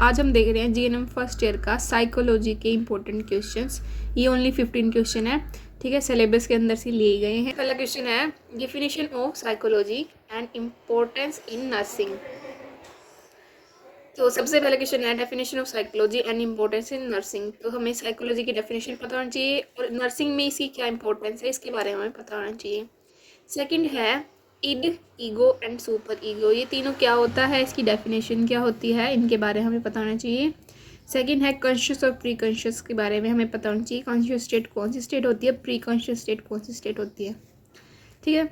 आज हम देख रहे हैं जीएनएम फर्स्ट ईयर का साइकोलॉजी के इम्पोर्टेंट क्वेश्चंस। ये ओनली 15 क्वेश्चन है, ठीक है, सिलेबस के अंदर से लिए गए हैं। पहला क्वेश्चन है definition of psychology and importance in nursing. तो सबसे पहला क्वेश्चन है definition of psychology and importance in nursing. तो हमें साइकोलॉजी की डेफिनेशन पता होना चाहिए और नर्सिंग में इसकी क्या इंपॉर्टेंस है इसके बारे में हमें पता होना चाहिए। सेकंड है id, ego and super ego. ये तीनों क्या होता है, इसकी डेफिनेशन क्या होती है, इनके बारे में हमें पता होना चाहिए। सेकंड है कॉन्शियस और प्री कॉन्शियस के बारे में हमें पता होना चाहिए। कॉन्शियस स्टेट कौन सी स्टेट होती है, प्री कॉन्शियस स्टेट कौन सी स्टेट होती है, ठीक है।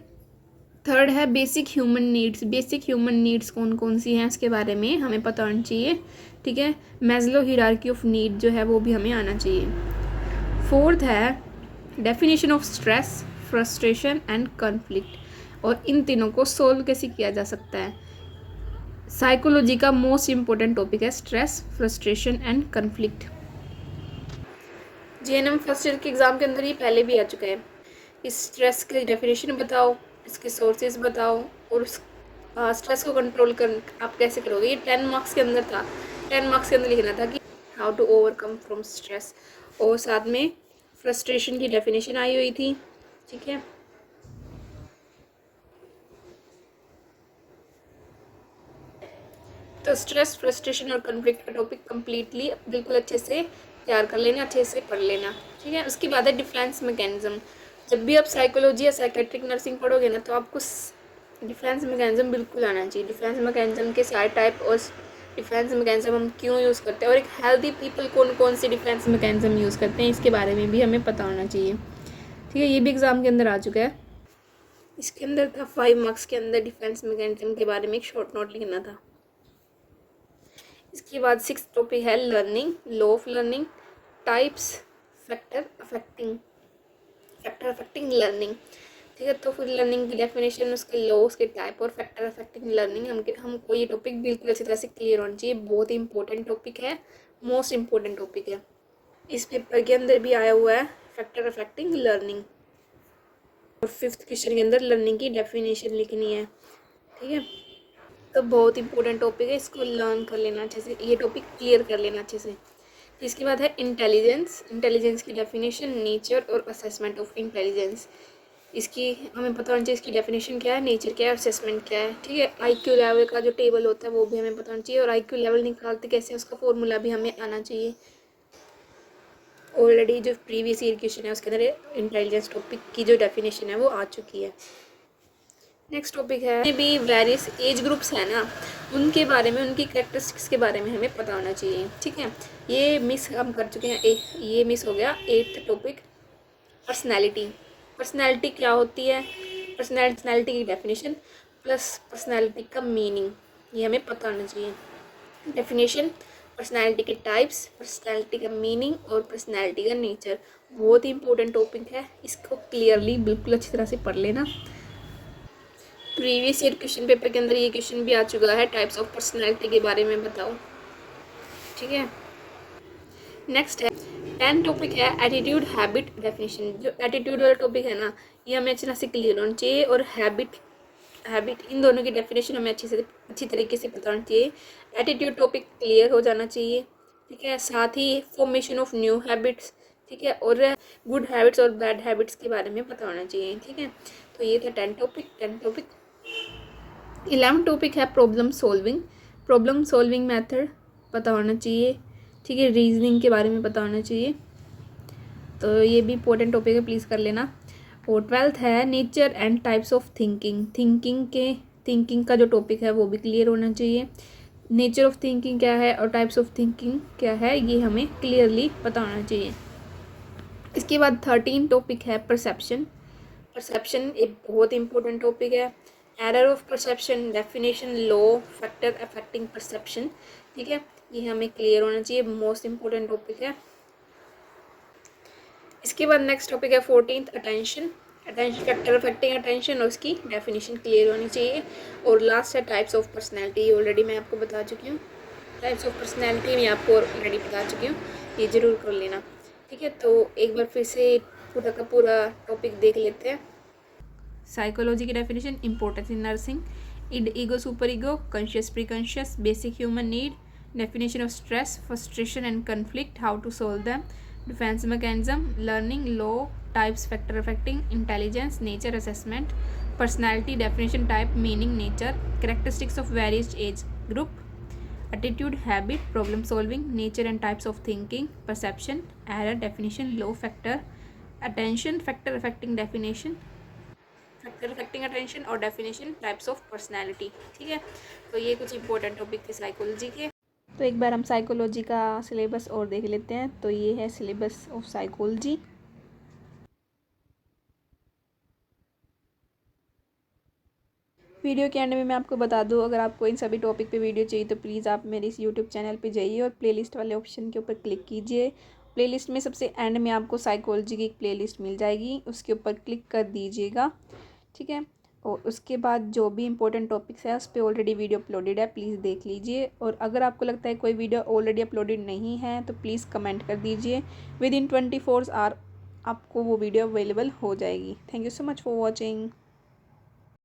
थर्ड है basic human needs. Basic human needs कौन कौन सी हैं इसके बारे में हमें पता होना चाहिए, ठीक है। मैस्लो हायरार्की ऑफ नीड जो है वो भी हमें आना चाहिए। फोर्थ है definition of stress, frustration and conflict, और इन तीनों को सोल्व कैसे किया जा सकता है। साइकोलॉजी का मोस्ट इंपॉर्टेंट टॉपिक है stress, frustration and conflict. GNM first year के एग्जाम के अंदर ये पहले भी आ चुका है। इस स्ट्रेस की डेफिनेशन बताओ, इसके सोर्सेज बताओ, और उस स्ट्रेस को कंट्रोल कर आप कैसे करोगे। ये 10 मार्क्स के अंदर था। 10 मार्क्स के अंदर लिखना था कि how to overcome from stress, और साथ में फ्रस्ट्रेशन की डेफिनेशन आई हुई थी, ठीक है। तो स्ट्रेस, फ्रस्ट्रेशन और कॉन्फ्लिक्ट का टॉपिक कम्प्लीटली बिल्कुल अच्छे से तैयार कर लेना, अच्छे से पढ़ लेना, ठीक है। उसके बाद है डिफेंस मैकेनिज्म। जब भी आप साइकोलॉजी या साइकेट्रिक नर्सिंग पढ़ोगे ना तो आपको डिफेंस मैकेनिज्म बिल्कुल आना चाहिए। डिफेंस मैकेनिज्म के सारे टाइप और डिफेंस मैकेनिज्म हम क्यों यूज़ करते हैं और एक हेल्दी पीपल कौन कौन से डिफेंस मैकेनिज्म यूज़ करते हैं इसके बारे में भी हमें पता होना चाहिए, ठीक है। ये भी एग्ज़ाम के अंदर आ चुका है। इसके अंदर था 5 मार्क्स के अंदर डिफेंस मैकेनिज्म के बारे में एक शॉर्ट नोट लिखना था। इसके बाद 6th टॉपिक है learning, law of learning, types, factor affecting learning, ठीक है। तो फिर लर्निंग की डेफिनेशन, उसके लॉ, उसके टाइप और फैक्टर अफेक्टिंग लर्निंग हमको ये टॉपिक बिल्कुल अच्छी तरह से क्लियर होना चाहिए। बहुत ही इंपॉर्टेंट टॉपिक है, मोस्ट इंपॉर्टेंट टॉपिक है। इस पेपर के अंदर भी आया हुआ है फैक्टर अफेक्टिंग लर्निंग, और 5th क्वेश्चन के अंदर लर्निंग की डेफिनेशन लिखनी है, ठीक है। तो बहुत इंपॉर्टेंट टॉपिक है, इसको लर्न कर लेना अच्छे से, ये टॉपिक क्लियर कर लेना अच्छे से। इसके बाद है इंटेलिजेंस। इंटेलिजेंस की डेफिनेशन, नेचर और असेसमेंट ऑफ इंटेलिजेंस। इसकी हमें पता होना चाहिए, इसकी डेफिनेशन क्या है, नेचर क्या है, असेसमेंट क्या है, ठीक है। आईक्यू लेवल का जो टेबल होता है वो भी हमें पता होना चाहिए, और आईक्यू लेवल निकालते कैसे उसका फॉर्मूला भी हमें आना चाहिए। ऑलरेडी जो प्रीवियस ईयर क्वेश्चन है उसके अंदर इंटेलिजेंस टॉपिक की जो डेफिनेशन है वो आ चुकी है। नेक्स्ट टॉपिक है भी वेरियस एज ग्रुप्स है ना, उनके बारे में, उनकी कैरेक्टरिस्टिक्स के बारे में हमें पता होना चाहिए, ठीक है। ये मिस हम कर चुके हैं, ये मिस हो गया। 8th topic personality. पर्सनैलिटी क्या होती है, पर्सनैलिटी की डेफिनेशन प्लस पर्सनैलिटी का मीनिंग, ये हमें पता होना चाहिए। डेफिनेशन, पर्सनैलिटी के टाइप्स, पर्सनैलिटी का मीनिंग और पर्सनैलिटी का नेचर। बहुत ही इंपॉर्टेंट टॉपिक है, इसको क्लियरली बिल्कुल अच्छी तरह से पढ़ लेना। प्रीवियस ईयर क्वेश्चन पेपर के अंदर ये क्वेश्चन भी आ चुका है, टाइप्स ऑफ पर्सनैलिटी के बारे में बताओ, ठीक है। नेक्स्ट है 10 टॉपिक है एटीट्यूड, हैबिट, डेफिनेशन। जो एटीट्यूड वाला टॉपिक है ना ये हमें अच्छी तरह से क्लियर होना चाहिए, और हैबिट इन दोनों की डेफिनेशन हमें अच्छी तरीके से पता होना चाहिए। एटीट्यूड टॉपिक क्लियर हो जाना चाहिए, ठीक है। साथ ही फॉर्मेशन ऑफ न्यू हैबिट्स, ठीक है, और गुड हैबिट्स और बैड हैबिट्स के बारे में पता होना चाहिए, ठीक है। तो ये था 10 टॉपिक। 11 टॉपिक है प्रॉब्लम सॉल्विंग मेथड पता होना चाहिए, ठीक है। रीजनिंग के बारे में पता होना चाहिए, तो ये भी इंपॉर्टेंट टॉपिक है, प्लीज़ कर लेना। और 12th है nature and types of thinking का जो टॉपिक है वो भी क्लियर होना चाहिए। नेचर ऑफ थिंकिंग क्या है और टाइप्स ऑफ थिंकिंग क्या है ये हमें क्लियरली पता होना चाहिए। इसके बाद 13 टॉपिक है परसेप्शन एक बहुत इंपॉर्टेंट टॉपिक है। Error of perception, definition, law, factor affecting perception, ठीक है, ये हमें क्लियर होना चाहिए, मोस्ट इंपॉर्टेंट टॉपिक है। इसके बाद नेक्स्ट टॉपिक है 14th attention factor affecting attention, और उसकी डेफिनेशन क्लियर होनी चाहिए। और लास्ट है टाइप्स ऑफ पर्सनैलिटी। ऑलरेडी मैं आपको बता चुकी हूँ, टाइप्स ऑफ पर्सनैलिटी मैं आपको ऑलरेडी बता चुकी हूँ, ये ज़रूर कर लेना, ठीक है। तो एक बार फिर से पूरा का पूरा टॉपिक देख लेते हैं। साइकोलॉजी की definition, importance in nursing, id, ego, super ego, conscious, pre conscious, basic human need, definition of stress, frustration and conflict, how to solve them, defense mechanism, learning, law, types, factor affecting intelligence, nature assessment, personality, definition, type, meaning, nature, characteristics of various age group, attitude, habit, problem solving, nature and types of thinking, perception, error, definition, law, factor, attention, factor affecting definition, factor affecting attention और definition types of personality. ठीक है, तो ये कुछ important topic थे psychology के। तो एक बार हम साइकोलॉजी का सिलेबस और देख लेते हैं। तो ये है सिलेबस ऑफ साइकोलॉजी। वीडियो के एंड में मैं आपको बता दूं, अगर आपको इन सभी टॉपिक पे वीडियो चाहिए तो प्लीज़ आप मेरे इस यूट्यूब चैनल पे जाइए और प्लेलिस्ट वाले ऑप्शन के ऊपर क्लिक कीजिए। प्लेलिस्ट में सबसे एंड में आपको साइकोलॉजी की एक प्लेलिस्ट मिल जाएगी, उसके ऊपर क्लिक कर दीजिएगा। ठीक है, और उसके बाद जो भी इंपॉर्टेंट टॉपिक्स है उस पर ऑलरेडी वीडियो अपलोडेड है, प्लीज़ देख लीजिए। और अगर आपको लगता है कोई वीडियो ऑलरेडी अपलोडेड नहीं है तो प्लीज़ कमेंट कर दीजिए। विद इन 24 आवर आपको वो वीडियो अवेलेबल हो जाएगी। Thank you so much for watching.